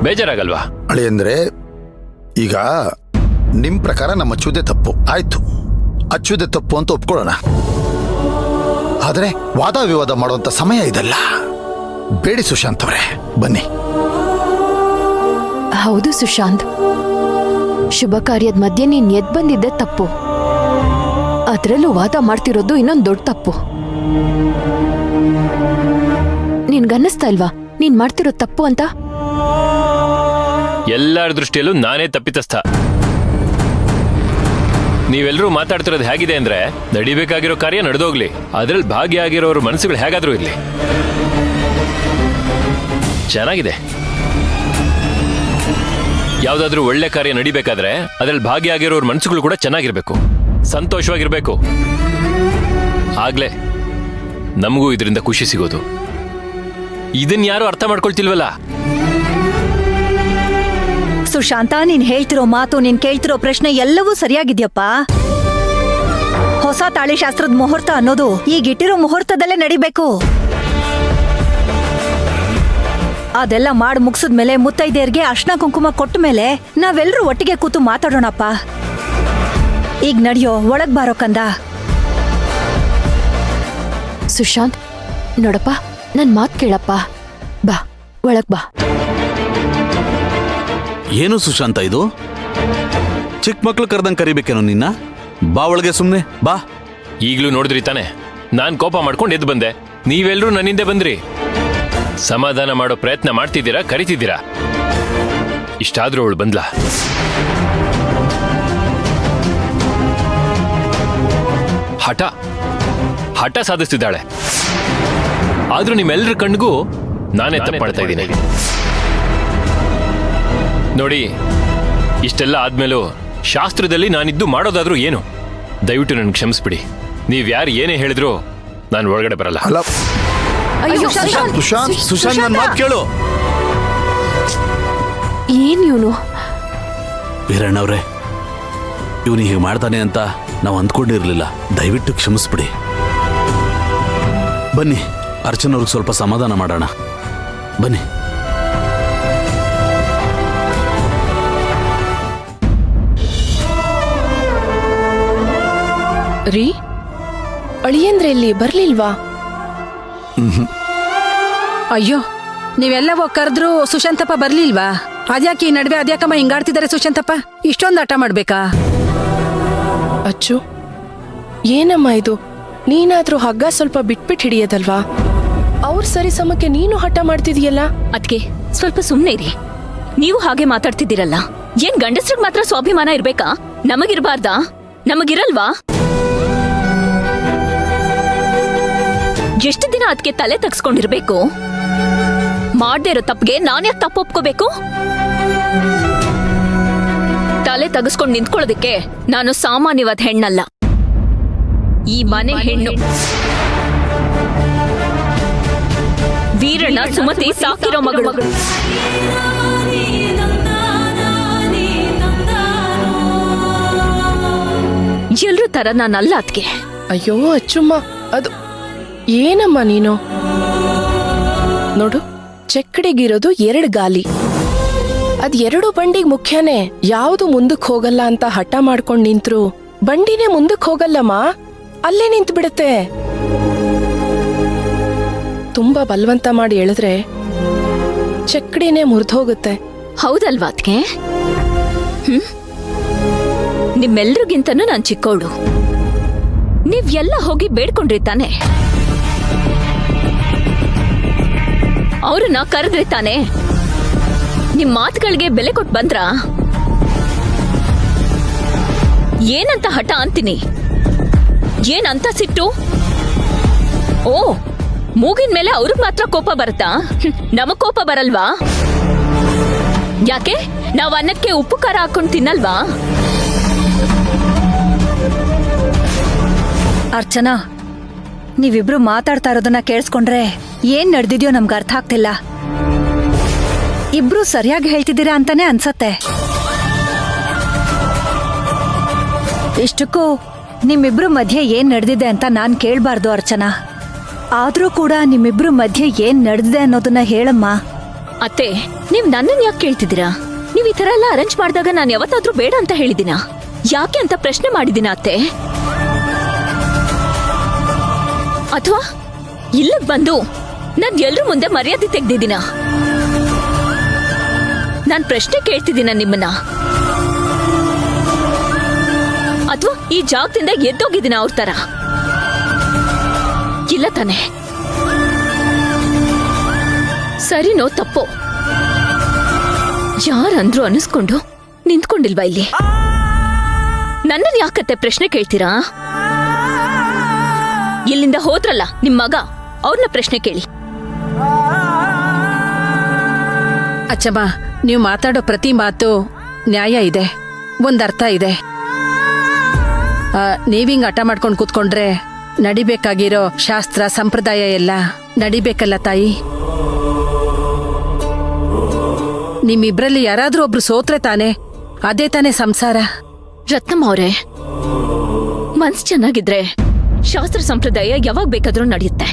ಬೇಜಾರಾಗಲ್ವಾ? ಅಳಿಯಂದ್ರೆ ಈಗ ನಿಮ್ ಪ್ರಕಾರ ನಮ್ಮ ಅಚ್ಚುದೇ ತಪ್ಪು ಆಯ್ತು, ಅಚ್ಚುದೇ ತಪ್ಪು ಅಂತ ಒಪ್ಕೊಳ್ಳೋಣ. ಆದ್ರೆ ವಾದ ವಿವಾದ ಮಾಡುವಂತ ಸಮಯ ಇದಲ್ಲ. ಬೇಡಿ ಸುಶಾಂತ್ ಅವರೇ, ಬನ್ನಿ. ಹೌದು ಸುಶಾಂತ್, ಶುಭ ಕಾರ್ಯದ ಮಧ್ಯೆ ನೀನ್ ಎದ್ ಬಂದಿದ್ದೆ ತಪ್ಪು. ಅದ್ರಲ್ಲೂ ವಾದ ಮಾಡ್ತಿರೋದು ಇನ್ನೊಂದು ದೊಡ್ಡ ತಪ್ಪು. ನಿನ್ಗನ್ನಿಸ್ತಾ ಇಲ್ವಾ ನೀನ್ ಮಾಡ್ತಿರೋ ತಪ್ಪು ಅಂತ? ಎಲ್ಲರ ದೃಷ್ಟಿಯಲ್ಲೂ ನಾನೇ ತಪ್ಪಿತಸ್ಥ. ನೀವೆಲ್ಲರೂ ಮಾತಾಡ್ತಿರೋದು ಹೇಗಿದೆ ಅಂದ್ರೆ, ನಡಿಬೇಕಾಗಿರೋ ಕಾರ್ಯ ನಡೆದೋಗ್ಲಿ, ಅದ್ರಲ್ಲಿ ಭಾಗಿಯಾಗಿರೋರ ಮನಸ್ಸುಗಳು ಹೇಗಾದ್ರೂ ಇರ್ಲಿ. ಚೆನ್ನಾಗಿದೆ. ಯಾವ್ದಾದ್ರೂ ಒಳ್ಳೆ ಕಾರ್ಯ ನಡಿಬೇಕಾದ್ರೆ ಅದ್ರಲ್ಲಿ ಭಾಗಿಯಾಗಿರೋರ ಮನಸ್ಸುಗಳು ಕೂಡ ಚೆನ್ನಾಗಿರ್ಬೇಕು, ಸಂತೋಷವಾಗಿರ್ಬೇಕು. ಆಗ್ಲೇ ನಮಗೂ ಇದರಿಂದ ಖುಷಿ ಸಿಗೋದು. ಇದನ್ ಯಾರು ಅರ್ಥ ಮಾಡ್ಕೊಳ್ತಿಲ್ವಲ್ಲ. ಸುಶಾಂತ, ನೀನ್ ಹೇಳ್ತಿರೋ ಮಾತು, ನೀನ್ ಕೇಳ್ತಿರೋ ಪ್ರಶ್ನೆ ಎಲ್ಲವೂ ಸರಿಯಾಗಿದ್ಯಪ್ಪ. ಹೊಸ ತಾಳಿಶಾಸ್ತ್ರದ ಮುಹೂರ್ತ ಅನ್ನೋದು ಈಗಿಟ್ಟಿರೋ ಮುಹೂರ್ತದಲ್ಲೇ ನಡಿಬೇಕು. ಅದೆಲ್ಲ ಮಾಡಿ ಮುಗಿಸಿದ್ಮೇಲೆ ಮುತ್ತೈದೆಯರ್ಗೆ ಅರ್ಶನ ಕುಂಕುಮ ಕೊಟ್ಟ ಮೇಲೆ ನಾವೆಲ್ಲರೂ ಒಟ್ಟಿಗೆ ಕೂತು ಮಾತಾಡೋಣಪ್ಪ. ಈಗ ನಡಿಯೋ, ಒಳಗ್ ಬಾರೋ ಕಂದ. ಸುಶಾಂತ್ ನೋಡಪ್ಪ, ನನ್ ಮಾತ್ ಕೇಳಪ್ಪ, ಬಾ ಒಳಗ್ ಬಾ. ಏನು ಸುಶಾಂತ ಇದು? ಚಿಕ್ಕ ಮಕ್ಳು ಕರೆದಂಗೆ ಕರಿಬೇಕೇನೋ ನಿನ್ನ? ಬಾ ಒಳಗೆ, ಸುಮ್ನೆ ಬಾ. ಈಗ್ಲೂ ನೋಡಿದ್ರಿ ತಾನೆ, ನಾನ್ ಕೋಪ ಮಾಡ್ಕೊಂಡು ಎದ್ದು ಬಂದೆ, ನೀವೆಲ್ಲರೂ ನನ್ನಿಂದೆ ಬಂದ್ರಿ. ಸಮಾಧಾನ ಮಾಡೋ ಪ್ರಯತ್ನ ಮಾಡ್ತಿದ್ದೀರಾ, ಕರಿತಿದ್ದೀರಾ. ಇಷ್ಟಾದ್ರೂ ಅವಳು ಬಂದ್ಲಾ? ಹಠ ಸಾಧಿಸ್ತಿದ್ದಾಳೆ. ಆದ್ರೂ ನಿಮ್ಮೆಲ್ಲರ ಕಣ್ಣಿಗೂ ನಾನೇ ತಪ್ಪು ಮಾಡ್ತಾ ಇದ್ದೀನಿ ನೋಡಿ. ಇಷ್ಟೆಲ್ಲ ಆದ್ಮೇಲೂ ಶಾಸ್ತ್ರದಲ್ಲಿ ನಾನಿದ್ದು ಮಾಡೋದಾದ್ರೂ ಏನು? ದಯವಿಟ್ಟು ನನ್ಗೆ ಕ್ಷಮಿಸ್ಬಿಡಿ. ನೀವ್ಯಾರು ಏನೇ ಹೇಳಿದ್ರು ನಾನು ಒಳಗಡೆ ಬರಲ್ಲ. ಅಲ್ಲ ಸುಶಾಂತ್, ನನ್ನ ಮಾತು ಕೇಳು. ಏನ್ ಇವನು? ವೀರಣ್ಣವ್ರೆ, ಇವನು ಹೀಗೆ ಮಾಡ್ತಾನೆ ಅಂತ ನಾವು ಅಂದ್ಕೊಂಡಿರ್ಲಿಲ್ಲ. ದಯವಿಟ್ಟು ಕ್ಷಮಿಸ್ಬಿಡಿ. ಬನ್ನಿ, ಅರ್ಚನವ್ರಿಗೆ ಸ್ವಲ್ಪ ಸಮಾಧಾನ ಮಾಡೋಣ. ಬನ್ನಿ. ರೀ, ಅಳಿಯಂದ್ರೆ ಇಲ್ಲಿ ಬರ್ಲಿಲ್ವಾ? ಅಯ್ಯೋ, ನೀವೆಲ್ಲವೋ ಕರೆದ್ರು ಸುಶಾಂತಪ್ಪ ಬರ್ಲಿಲ್ವಾ? ಅದ್ಯಾಕೆ ಈ ನಡುವೆ ಅದ್ಯಾಕಮ್ಮ ಹಿಂಗಾಡ್ತಿದ್ದಾರೆ ಸುಶಾಂತಪ್ಪ? ಇಷ್ಟೊಂದು ಆಟ ಮಾಡ್ಬೇಕಾ? ಅಚ್ಚು, ಏನಮ್ಮ ಇದು? ನೀನಾದ್ರೂ ಹಗ್ಗ ಸ್ವಲ್ಪ ಬಿಟ್ಬಿಟ್ಟು ಹಿಡಿಯೋದಲ್ವಾ? ಅವ್ರ ಸರಿ ಸಮಕ್ಕೆ ನೀನು ಹಠ ಮಾಡ್ತಿದೀಯಲ್ಲ. ಅದ್ಕೆ ಸ್ವಲ್ಪ ಸುಮ್ನೆ ಇರಿ. ನೀವು ಹಾಗೆ ಮಾತಾಡ್ತಿದ್ದೀರಲ್ಲ, ಏನ್ ಗಂಡಸ್ರಿಗೆ ಮಾತ್ರ ಸ್ವಾಭಿಮಾನ ಇರ್ಬೇಕಾ? ನಮಗಿರ್ಬಾರ್ದಾ? ನಮಗಿರಲ್ವಾ? ಎಷ್ಟು ದಿನ ಅದಕ್ಕೆ ತಲೆ ತಗ್ಸ್ಕೊಂಡಿರ್ಬೇಕು? ಮಾಡ್ದೇ ಇರೋ ತಪ್ಪಿಗೆ ನಾನ್ಯಾಕೆ ತಪ್ಪು ಒಪ್ಕೋಬೇಕು? ತಲೆ ತಗಸ್ಕೊಂಡು ನಿಂತ್ಕೊಳ್ಳೋದಕ್ಕೆ ನಾನು ಸಾಮಾನ್ಯವಾದ ಹೆಣ್ಣಲ್ಲ, ಈ ಮನೆ ಹೆಣ್ಣು. ವೀರಣ್ಣ ಸುಮತಿ ಸಾಕಿರೋ ಮಗಳು. ಎಲ್ರೂ ತರ ನಾನಲ್ಲ ಅದ್ಕೆ. ಅಯ್ಯೋ ಅಚ್ಚುಮ್ಮ, ಅದು ಏನಮ್ಮ ನೀನು? ನೋಡು, ಚಕ್ಕಡಿಗಿರೋದು 2 ಗಾಲಿ. ಅದ್ 2 ಬಂಡಿಗೆ ಮುಖ್ಯನೇ. ಯಾವ್ದು ಮುಂದಕ್ಕೆ ಹೋಗಲ್ಲ ಅಂತ ಹಠ ಮಾಡ್ಕೊಂಡ್ ನಿಂತ್ರು ಬಂಡಿನೇ ಮುಂದಕ್ಕೆ ಹೋಗಲ್ಲಮ್ಮ, ಅಲ್ಲೇ ನಿಂತು ಬಿಡುತ್ತೆ. ತುಂಬಾ ಬಲವಂತ ಮಾಡಿ ಎಳೆದ್ರೆ ಚಕ್ಕಡಿನೇ ಮುರಿದೋಗುತ್ತೆ. ಹೌದಲ್ವಾ ಅದ್ಕೆ? ನಿಮ್ಮೆಲ್ರಿಗಿಂತನೂ ನಾನ್ ಚಿಕ್ಕವಳು. ನೀವ್ ಎಲ್ಲ ಹೋಗಿ ಬೇಡ್ಕೊಂಡ್ರಿ ತಾನೆ? ಅವ್ರನ್ನ ಕರೆದ್ರಿ ತಾನೆ? ನಿಮ್ ಮಾತುಗಳಿಗೆ ಬೆಲೆ ಕೊಟ್ಟು ಬಂದ್ರ? ಏನಂತ ಹಠ ಅಂತೀನಿ? ಏನಂತ ಸಿಟ್ಟು? ಓ, ಮೂಗಿನ ಮೇಲೆ ಅವ್ರಿಗೆ ಮಾತ್ರ ಕೋಪ ಬರುತ್ತಾ? ನಮಗ್ ಕೋಪ ಬರಲ್ವಾ? ಯಾಕೆ? ನಾವ್ ಅನ್ನಕ್ಕೆ ಉಪ್ಪು ಖಾರ ಹಾಕೊಂಡು ತಿನ್ನಲ್ವಾ? ಅರ್ಚನಾ, ನೀವಿಬ್ರು ಮಾತಾಡ್ತಾ ಇರೋದನ್ನ ಕೇಳಿಸ್ಕೊಂಡ್ರೆ ಏನ್ ನಡೆದಿದ್ಯೋ ನಮ್ಗೆ ಅರ್ಥ ಆಗ್ತಿಲ್ಲ. ಇಬ್ರು ಸರಿಯಾಗಿ ಹೇಳ್ತಿದ್ದೀರಾ ಅಂತಾನೆ ಅನ್ಸತ್ತೆ. ಇಷ್ಟಕ್ಕೂ ನಿಮ್ಮಿಬ್ರು ಮಧ್ಯೆ ಏನ್ ನಡೆದಿದೆ ಅಂತ ನಾನ್ ಕೇಳ್ಬಾರ್ದು ಅರ್ಚನಾ. ಆದ್ರೂ ಕೂಡ ನಿಮ್ಮಿಬ್ರು ಮಧ್ಯೆ ಏನ್ ನಡೆದಿದೆ ಅನ್ನೋದನ್ನ ಹೇಳಮ್ಮ. ಅತ್ತೆ ನೀವ್ ನನ್ನನ್ ಯಾಕೆ ಕೇಳ್ತಿದ್ದೀರಾ? ನೀವ್ ಈ ತರ ಎಲ್ಲ ಅರೇಂಜ್ ಮಾಡಿದಾಗ ನಾನು ಯಾವತ್ತಾದ್ರೂ ಬೇಡ ಅಂತ ಹೇಳಿದಿನ? ಯಾಕೆ ಅಂತ ಪ್ರಶ್ನೆ ಮಾಡಿದಿನ ಅತ್ತೆ? ಅಥವಾ ಇಲ್ಲಿಗ್ ಬಂದು ನಾನ್ ಎಲ್ರ ಮುಂದೆ ಮರ್ಯಾದೆ ತೆಗ್ದಿದ್ದೀನ? ನಾನ್ ಪ್ರಶ್ನೆ ಕೇಳ್ತಿದ್ದೀನ ನಿಮ್ಮನ್ನ? ಅಥವಾ ಈ ಜಾಗದಿಂದ ಎದ್ದೋಗಿದ್ದೀನ ಅವ್ರ ತರ? ಇಲ್ಲ ತಾನೆ. ಸರಿನೋ ತಪ್ಪೋ ಯಾರಂದ್ರು ಅನಿಸ್ಕೊಂಡು ನಿಂತ್ಕೊಂಡಿಲ್ವಾ ಇಲ್ಲಿ? ನನ್ನನ್ ಯಾಕತ್ತೆ ಪ್ರಶ್ನೆ ಕೇಳ್ತೀರಾ? ಇಲ್ಲಿಂದ ಹೋದ್ರಲ್ಲ ನಿಮ್ ಮಗ, ಅವ್ರನ್ನ ಪ್ರಶ್ನೆ ಕೇಳಿ. ಅಚ್ಚಮ್ಮ, ನೀವು ಮಾತಾಡೋ ಪ್ರತಿ ಮಾತು ನ್ಯಾಯ ಇದೆ, ಒಂದರ್ಥ ಇದೆ. ನೀವಿಂಗ್ ಹಠ ಮಾಡ್ಕೊಂಡು ಕೂತ್ಕೊಂಡ್ರೆ ನಡಿಬೇಕಾಗಿರೋ ಶಾಸ್ತ್ರ ಸಂಪ್ರದಾಯ ಎಲ್ಲ ನಡಿಬೇಕಲ್ಲ ತಾಯಿ. ನಿಮ್ಮಿಬ್ರಲ್ಲಿ ಯಾರಾದ್ರೂ ಒಬ್ರು ಸೋತ್ರೆ ತಾನೆ ಅದೇ ತಾನೇ ಸಂಸಾರ. ರತ್ನಮ್ಮ ಅವರೇ, ಮನ್ಸ್ ಚೆನ್ನಾಗಿದ್ರೆ ಶಾಸ್ತ್ರ ಸಂಪ್ರದಾಯ ಯಾವಾಗ ಬೇಕಾದ್ರೂ ನಡೆಯುತ್ತೆ.